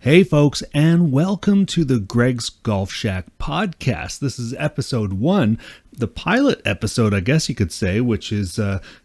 Hey folks, and welcome to the Greg's Golf Shack podcast. This is episode 1, the pilot episode, I guess you could say, which is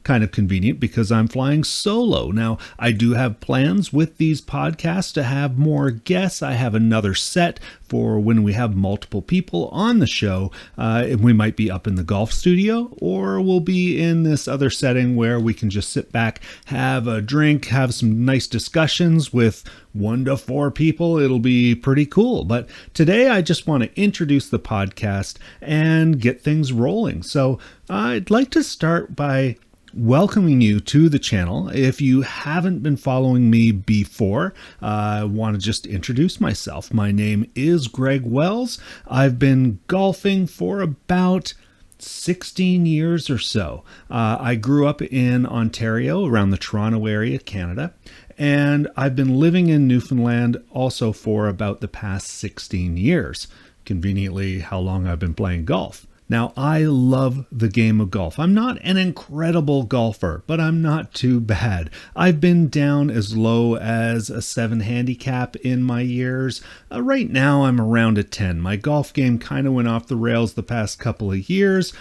kind of convenient because I'm flying solo. Now, I do have plans with these podcasts to have more guests. I have another set for when we have multiple people on the show. We might be up in the golf studio, or we'll be in this other setting where we can just sit back, have a drink, have some nice discussions with 1 to 4 people. It'll be pretty cool. But today I just want to introduce the podcast and get things rolling. So I'd like to start by welcoming you to the channel. If you haven't been following me before, I want to just introduce myself. My name is Greg Wells. I've been golfing for about 16 years or so. I grew up in Ontario, around the Toronto area, Canada, and I've been living in Newfoundland also for about the past 16 years. Conveniently, how long I've been playing golf. Now, I love the game of golf. I'm not an incredible golfer, but I'm not too bad. I've been down as low as a 7 handicap in my years. Right now, I'm around a 10. My golf game kind of went off the rails the past couple of years,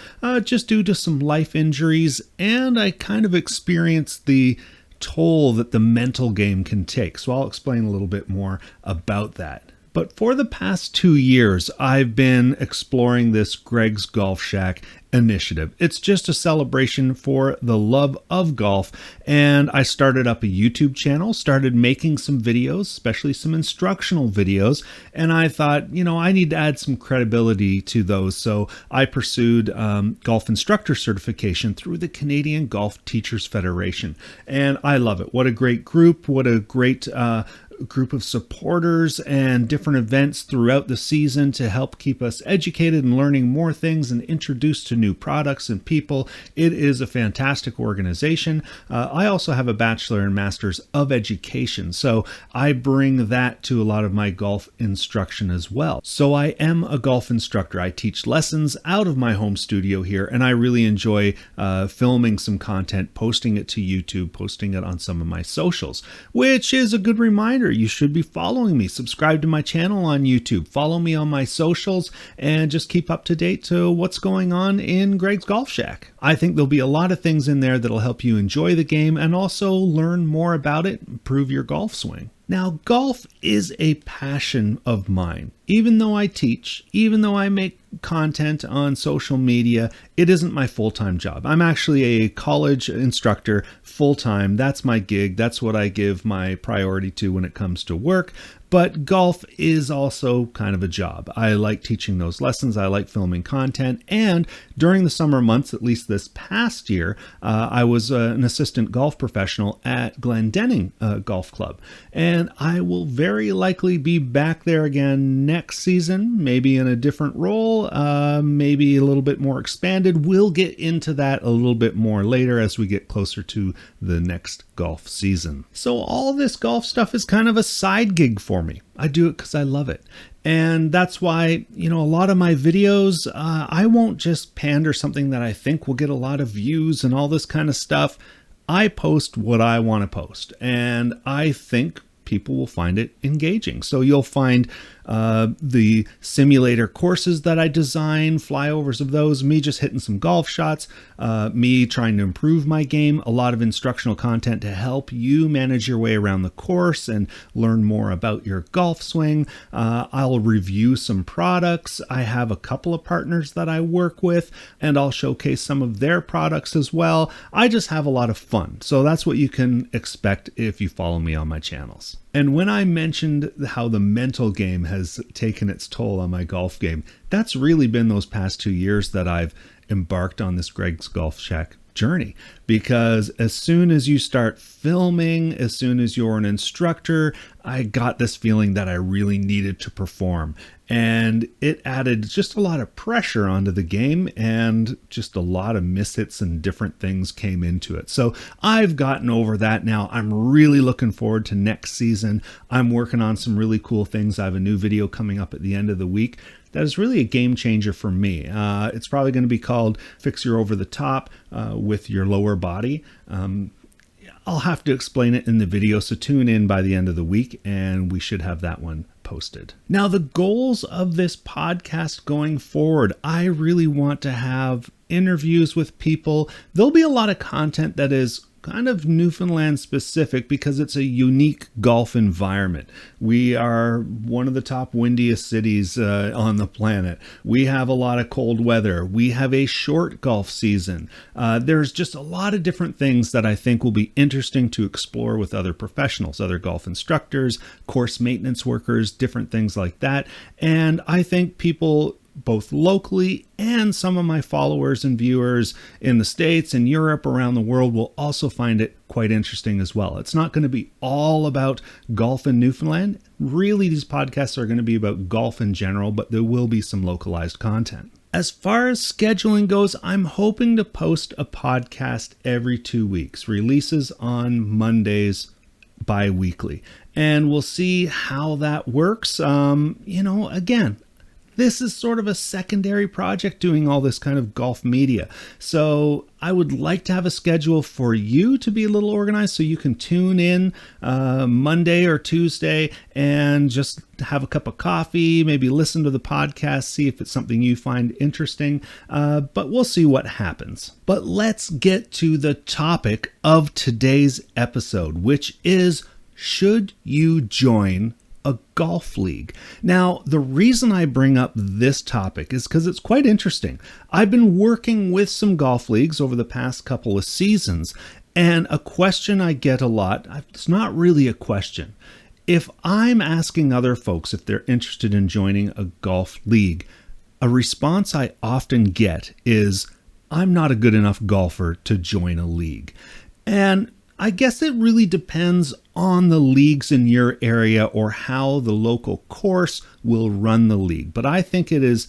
just due to some life injuries, and I kind of experienced the toll that the mental game can take. So I'll explain a little bit more about that. But for the past 2 years, I've been exploring this Greg's Golf Shack initiative. It's just a celebration for the love of golf. And I started up a YouTube channel, started making some videos, especially some instructional videos. And I thought, I need to add some credibility to those. So I pursued golf instructor certification through the Canadian Golf Teachers Federation. And I love it. What a great group. What a great group of supporters and different events throughout the season to help keep us educated and learning more things and introduced to new products and people. It is a fantastic organization. I also have a Bachelor and Master's of Education, so I bring that to a lot of my golf instruction as well. So I am a golf instructor. I teach lessons out of my home studio here, and I really enjoy filming some content, posting it to YouTube, posting it on some of my socials, which is a good reminder. You should be following me. Subscribe to my channel on YouTube. Follow me on my socials and just keep up to date to what's going on in Greg's Golf Shack. I think there'll be a lot of things in there that'll help you enjoy the game and also learn more about it, improve your golf swing. Now, golf is a passion of mine. Even though I teach, even though I make content on social media, it isn't my full-time job. I'm actually a college instructor full-time. That's my gig. That's what I give my priority to when it comes to work. But golf is also kind of a job. I like teaching those lessons. I like filming content. And during the summer months, at least this past year, I was an assistant golf professional at Glendenning Golf Club. And I will very likely be back there again next season, maybe in a different role, maybe a little bit more expanded. We'll get into that a little bit more later as we get closer to the next golf season. So all this golf stuff is kind of a side gig for me. I do it because I love it. And that's why, a lot of my videos, I won't just pander something that I think will get a lot of views and all this kind of stuff. I post what I want to post, and I think people will find it engaging. So you'll find the simulator courses that I design, flyovers of those, me just hitting some golf shots, me trying to improve my game, a lot of instructional content to help you manage your way around the course and learn more about your golf swing. I'll review some products. I have a couple of partners that I work with, and I'll showcase some of their products as well. I just have a lot of fun. So that's what you can expect if you follow me on my channels. And when I mentioned how the mental game has taken its toll on my golf game, that's really been those past 2 years that I've embarked on this Greg's Golf Shack journey. Because as soon as you start filming, as soon as you're an instructor, I got this feeling that I really needed to perform. And it added just a lot of pressure onto the game, and just a lot of mishits and different things came into it. So I've gotten over that now. I'm really looking forward to next season. I'm working on some really cool things. I have a new video coming up at the end of the week that is really a game changer for me. It's probably going to be called Fix Your Over the Top with Your Lower Body. I'll have to explain it in the video, so tune in by the end of the week and we should have that one posted. Now, the goals of this podcast going forward, I really want to have interviews with people. There'll be a lot of content that is kind of Newfoundland specific because it's a unique golf environment. We are one of the top windiest cities on the planet. We have a lot of cold weather. We have a short golf season. There's just a lot of different things that I think will be interesting to explore with other professionals, other golf instructors, course maintenance workers, different things like that. And I think people both locally and some of my followers and viewers in the States and Europe, around the world, will also find it quite interesting as well. It's not going to be all about golf in Newfoundland. Really, these podcasts are going to be about golf in general, but there will be some localized content. As far as scheduling goes, I'm hoping to post a podcast every 2 weeks, releases on Mondays bi-weekly, and we'll see how that works. Again, this is sort of a secondary project, doing all this kind of golf media. So I would like to have a schedule for you to be a little organized so you can tune in Monday or Tuesday and just have a cup of coffee, maybe listen to the podcast, see if it's something you find interesting. But we'll see what happens. But let's get to the topic of today's episode, which is, should you join a golf league? Now, the reason I bring up this topic is because it's quite interesting. I've been working with some golf leagues over the past couple of seasons, and a question I get a lot, it's not really a question. If I'm asking other folks if they're interested in joining a golf league, a response I often get is, I'm not a good enough golfer to join a league. And I guess it really depends on the leagues in your area or how the local course will run the league. But I think it is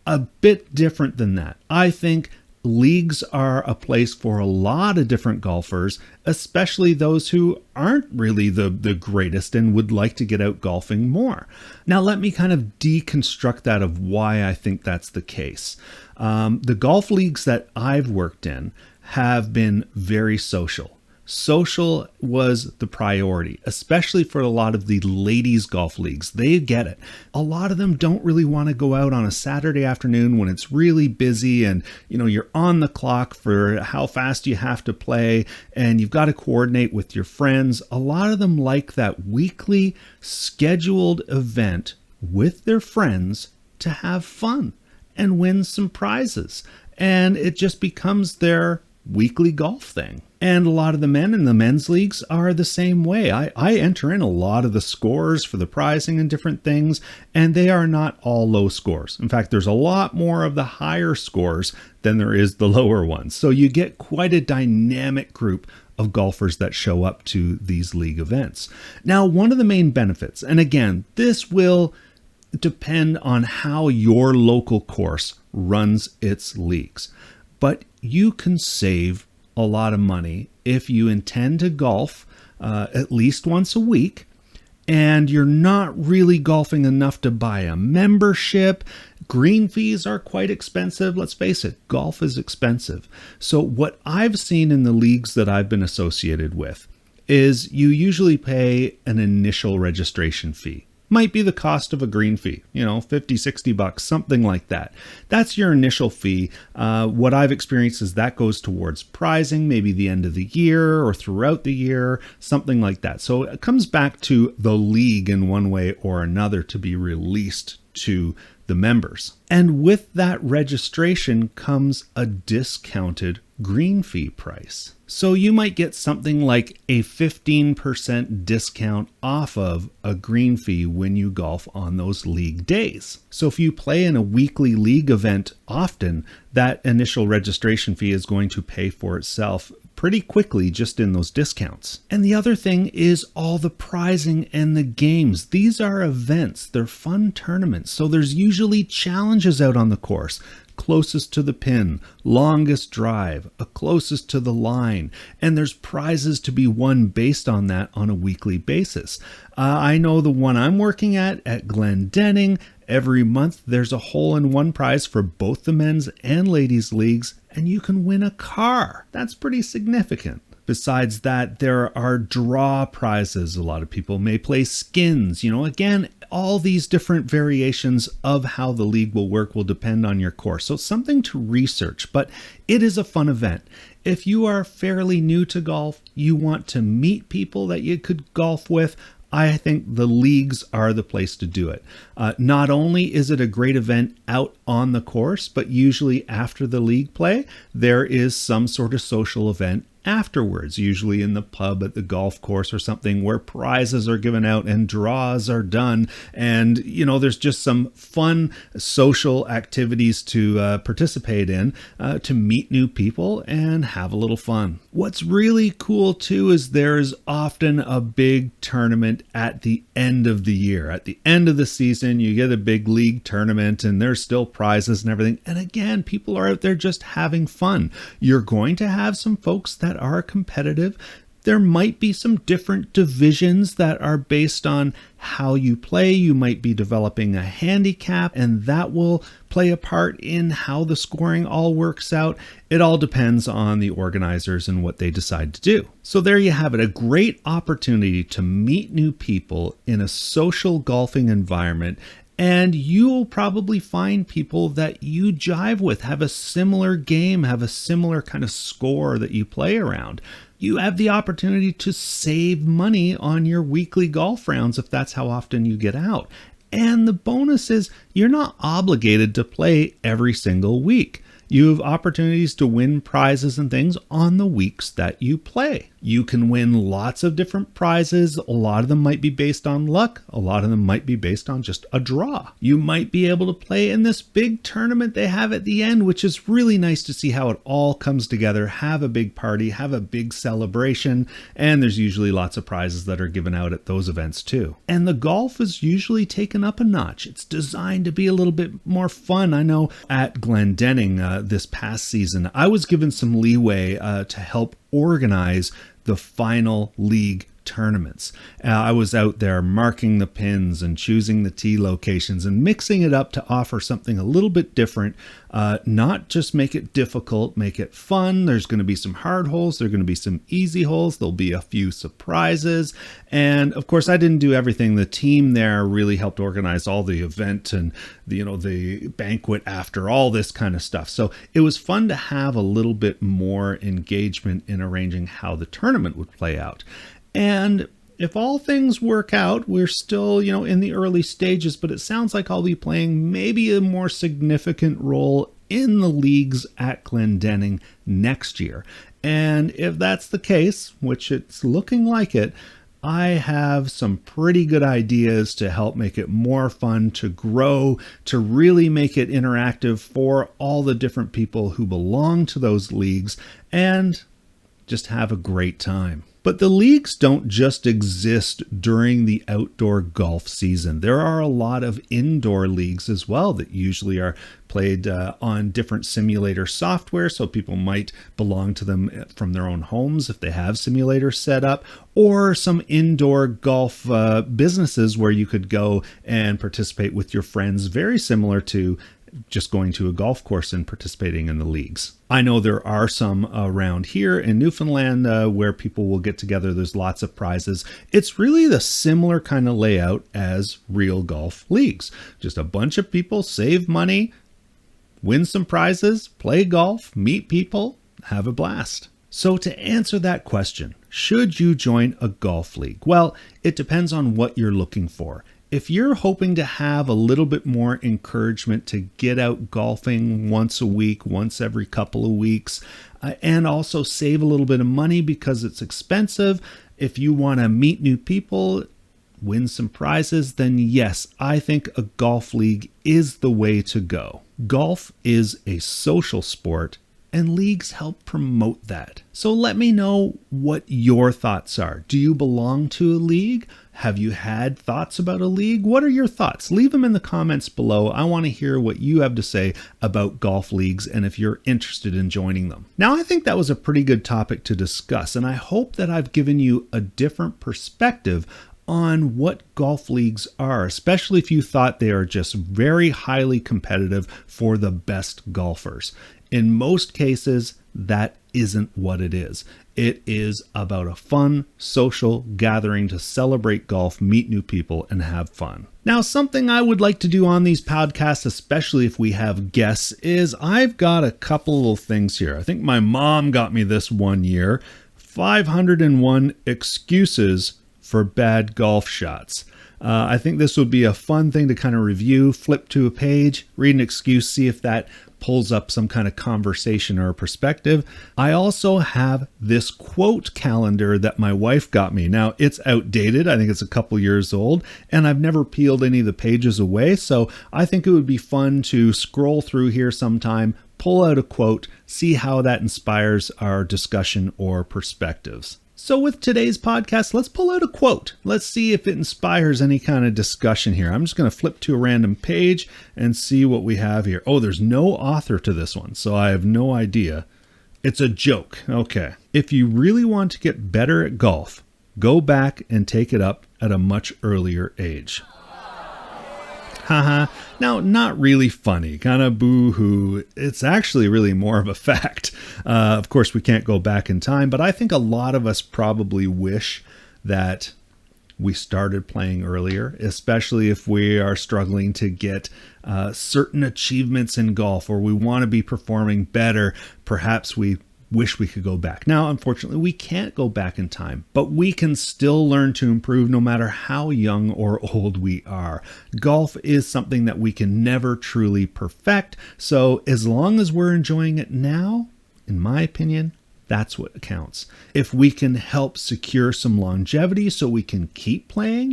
a bit different than that. I think leagues are a place for a lot of different golfers, especially those who aren't really the greatest and would like to get out golfing more. Now, let me kind of deconstruct that of why I think that's the case. The golf leagues that I've worked in have been very social. Social was the priority, especially for a lot of the ladies' golf leagues. They get it. A lot of them don't really want to go out on a Saturday afternoon when it's really busy and, you're on the clock for how fast you have to play and you've got to coordinate with your friends. A lot of them like that weekly scheduled event with their friends to have fun and win some prizes. And it just becomes their weekly golf thing. And a lot of the men in the men's leagues are the same way. I enter in a lot of the scores for the prizing and different things, and they are not all low scores. In fact, there's a lot more of the higher scores than there is the lower ones. So you get quite a dynamic group of golfers that show up to these league events. Now, one of the main benefits, and again, this will depend on how your local course runs its leagues, but you can save a lot of money if you intend to golf at least once a week and you're not really golfing enough to buy a membership. Green fees are quite expensive. Let's face it, golf is expensive. So what I've seen in the leagues that I've been associated with is you usually pay an initial registration fee. Might be the cost of a green fee, $50, $60, something like that. That's your initial fee. What I've experienced is that goes towards prizing, maybe the end of the year or throughout the year, something like that. So it comes back to the league in one way or another to be released to the members. And with that registration comes a discounted green fee price. So you might get something like a 15% discount off of a green fee when you golf on those league days. So if you play in a weekly league event often, that initial registration fee is going to pay for itself pretty quickly just in those discounts. And the other thing is all the prizing and the games. These are events. They're fun tournaments. So there's usually challenges out on the course. Closest to the pin, longest drive, a closest to the line, and there's prizes to be won based on that on a weekly basis. I know the one I'm working at Glendenning, every month there's a hole-in-one prize for both the men's and ladies' leagues, and you can win a car. That's pretty significant. Besides that, there are draw prizes. A lot of people may play skins. Again, all these different variations of how the league will work will depend on your course. So something to research, but it is a fun event. If you are fairly new to golf, you want to meet people that you could golf with, I think the leagues are the place to do it. Not only is it a great event out on the course, but usually after the league play, there is some sort of social event afterwards, usually in the pub at the golf course or something, where prizes are given out and draws are done. And, there's just some fun social activities to participate in, to meet new people and have a little fun. What's really cool too is there's often a big tournament at the end of the year. At the end of the season, you get a big league tournament and there's still prizes and everything. And again, people are out there just having fun. You're going to have some folks that are competitive. There might be some different divisions that are based on how you play. You might be developing a handicap, and that will play a part in how the scoring all works out. It all depends on the organizers and what they decide to do. So there you have it, a great opportunity to meet new people in a social golfing environment. And you'll probably find people that you jive with, have a similar game, have a similar kind of score that you play around. You have the opportunity to save money on your weekly golf rounds if that's how often you get out. And the bonus is you're not obligated to play every single week. You have opportunities to win prizes and things on the weeks that you play. You can win lots of different prizes. A lot of them might be based on luck. A lot of them might be based on just a draw. You might be able to play in this big tournament they have at the end, which is really nice to see how it all comes together. Have a big party, have a big celebration, and there's usually lots of prizes that are given out at those events too. And the golf is usually taken up a notch. It's designed to be a little bit more fun. I know at Glendenning this past season, I was given some leeway to help organize the final league tournaments. I was out there marking the pins and choosing the tee locations and mixing it up to offer something a little bit different, not just make it difficult, make it fun. There's going to be some hard holes. There are going to be some easy holes. There'll be a few surprises. And of course, I didn't do everything. The team there really helped organize all the event and the banquet after, all this kind of stuff. So it was fun to have a little bit more engagement in arranging how the tournament would play out. And if all things work out, we're still, in the early stages, but it sounds like I'll be playing maybe a more significant role in the leagues at Glendenning next year. And if that's the case, which it's looking like it, I have some pretty good ideas to help make it more fun, to grow, to really make it interactive for all the different people who belong to those leagues, and just have a great time. But the leagues don't just exist during the outdoor golf season. There are a lot of indoor leagues as well that usually are played on different simulator software, so people might belong to them from their own homes if they have simulators set up, or some indoor golf businesses where you could go and participate with your friends, very similar to just going to a golf course and participating in the leagues. I know there are some around here in Newfoundland where people will get together. There's lots of prizes. It's really the similar kind of layout as real golf leagues. Just a bunch of people save money, win some prizes, play golf, meet people, have a blast. So to answer that question, should you join a golf league? Well, it depends on what you're looking for. If you're hoping to have a little bit more encouragement to get out golfing once a week, once every couple of weeks, and also save a little bit of money because it's expensive, if you want to meet new people, win some prizes, then yes, I think a golf league is the way to go. Golf is a social sport, and leagues help promote that. So let me know what your thoughts are. Do you belong to a league? Have you had thoughts about a league? What are your thoughts? Leave them in the comments below. I want to hear what you have to say about golf leagues and if you're interested in joining them. Now, I think that was a pretty good topic to discuss, and I hope that I've given you a different perspective on what golf leagues are, especially if you thought they are just very highly competitive for the best golfers. In most cases, that isn't what it is. It is about a fun, social gathering to celebrate golf, meet new people, and have fun. Now, something I would like to do on these podcasts, especially if we have guests, is I've got a couple of things here. I think my mom got me this one year, 501 excuses for bad golf shots. I think this would be a fun thing to kind of review, flip to a page, read an excuse, see if that pulls up some kind of conversation or perspective. I also have this quote calendar that my wife got me. Now, it's outdated. I think it's a couple years old, and I've never peeled any of the pages away. So I think it would be fun to scroll through here sometime, pull out a quote, see how that inspires our discussion or perspectives. So with today's podcast, let's pull out a quote. Let's see if it inspires any kind of discussion here. I'm just going to flip to a random page and see what we have here. Oh, there's no author to this one, so I have no idea. It's a joke. Okay. If you really want to get better at golf, go back and take it up at a much earlier age. Haha. Now, not really funny, kind of boo-hoo. It's actually really more of a fact. Of course, we can't go back in time, but I think a lot of us probably wish that we started playing earlier, especially if we are struggling to get certain achievements in golf, or we want to be performing better. Perhaps we wish we could go back. Now, unfortunately, we can't go back in time, but we can still learn to improve no matter how young or old we are. Golf is something that we can never truly perfect. So as long as we're enjoying it now, in my opinion, that's what counts. If we can help secure some longevity so we can keep playing,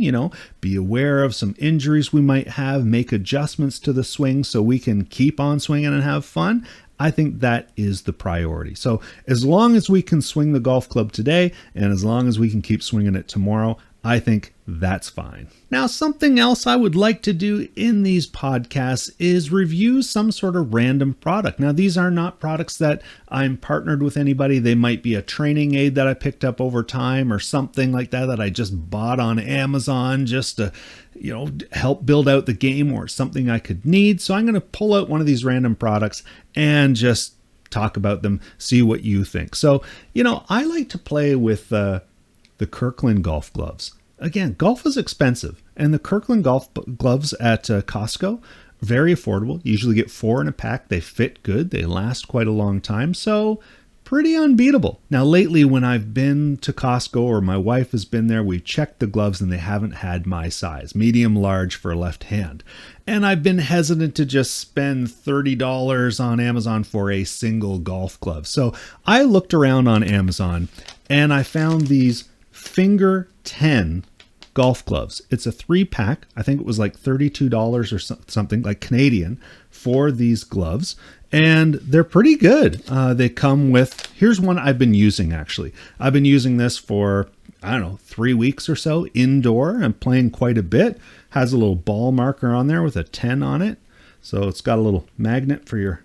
be aware of some injuries we might have, make adjustments to the swing so we can keep on swinging and have fun, I think that is the priority. So as long as we can swing the golf club today, and as long as we can keep swinging it tomorrow, I think that's fine. Now, something else I would like to do in these podcasts is review some sort of random product. Now, these are not products that I'm partnered with anybody. They might be a training aid that I picked up over time or something like that I just bought on Amazon just to, help build out the game, or something I could need. So I'm going to pull out one of these random products and just talk about them, see what you think. So, I like to play with the Kirkland golf gloves. Again, golf is expensive, and the Kirkland golf gloves at Costco, very affordable. You usually get 4 in a pack. They fit good. They last quite a long time. So pretty unbeatable. Now, lately when I've been to Costco, or my wife has been there, we've checked the gloves and they haven't had my size, medium large for left hand. And I've been hesitant to just spend $30 on Amazon for a single golf glove. So I looked around on Amazon and I found these Finger 10 golf gloves. It's a 3-pack. I think it was like $32 or something, like Canadian, for these gloves. And they're pretty good. They come with, here's one I've been using actually. I've been using this for, 3 weeks or so indoor. I'm playing quite a bit. Has a little ball marker on there with a 10 on it. So it's got a little magnet for your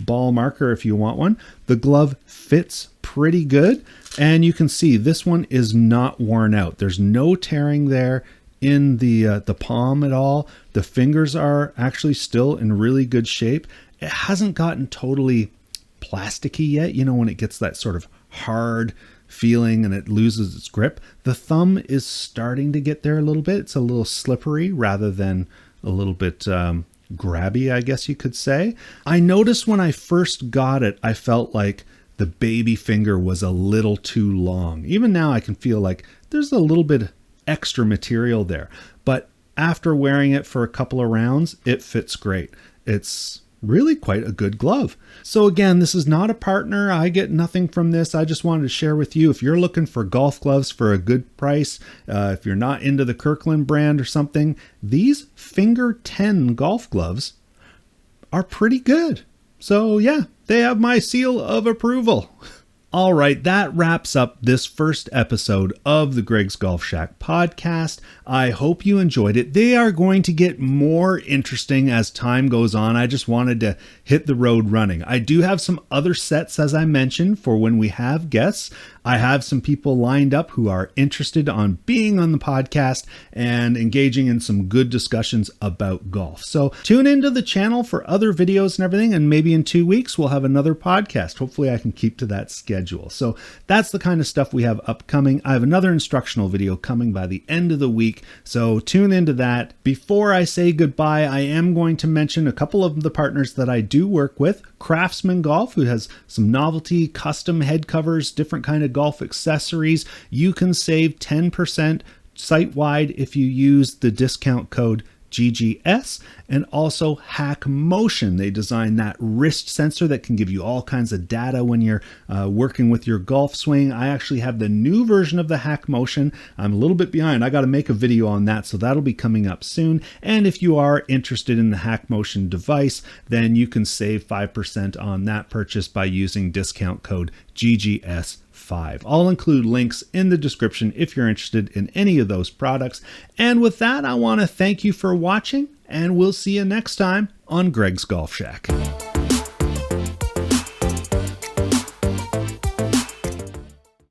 ball marker if you want one. The glove fits pretty good, and you can see this one is not worn out. There's no tearing there in the palm at all. The fingers are actually still in really good shape. It hasn't gotten totally plasticky yet, when it gets that sort of hard feeling and it loses its grip. The thumb is starting to get there a little bit. It's a little slippery rather than a little bit grabby, I guess you could say. I noticed when I first got it, I felt like the baby finger was a little too long. Even now I can feel like there's a little bit extra material there. But after wearing it for a couple of rounds, it fits great. It's really quite a good glove. So again, this is not a partner. I get nothing from this. I just wanted to share with you, if you're looking for golf gloves for a good price, if you're not into the Kirkland brand or something, these Finger 10 golf gloves are pretty good. So yeah, they have my seal of approval. All right, that wraps up this first episode of the Greg's Golf Shack podcast. I hope you enjoyed it. They are going to get more interesting as time goes on. I just wanted to hit the road running. I do have some other sets, as I mentioned, for when we have guests. I have some people lined up who are interested on being on the podcast and engaging in some good discussions about golf. So tune into the channel for other videos and everything, and maybe in 2 weeks we'll have another podcast. Hopefully I can keep to that schedule. So that's the kind of stuff we have upcoming. I have another instructional video coming by the end of the week, so tune into that. Before I say goodbye, I am going to mention a couple of the partners that I do work with. Craftsman Golf, who has some novelty custom head covers, different kind of golf accessories. You can save 10% site-wide if you use the discount code GGS, and also Hack Motion. They designed that wrist sensor that can give you all kinds of data when you're working with your golf swing. I actually have the new version of the Hack Motion. I'm a little bit behind. I got to make a video on that, so that'll be coming up soon. And if you are interested in the Hack Motion device, then you can save 5% on that purchase by using discount code GGS. I'll include links in the description if you're interested in any of those products. And with that, I want to thank you for watching, and we'll see you next time on Greg's Golf Shack.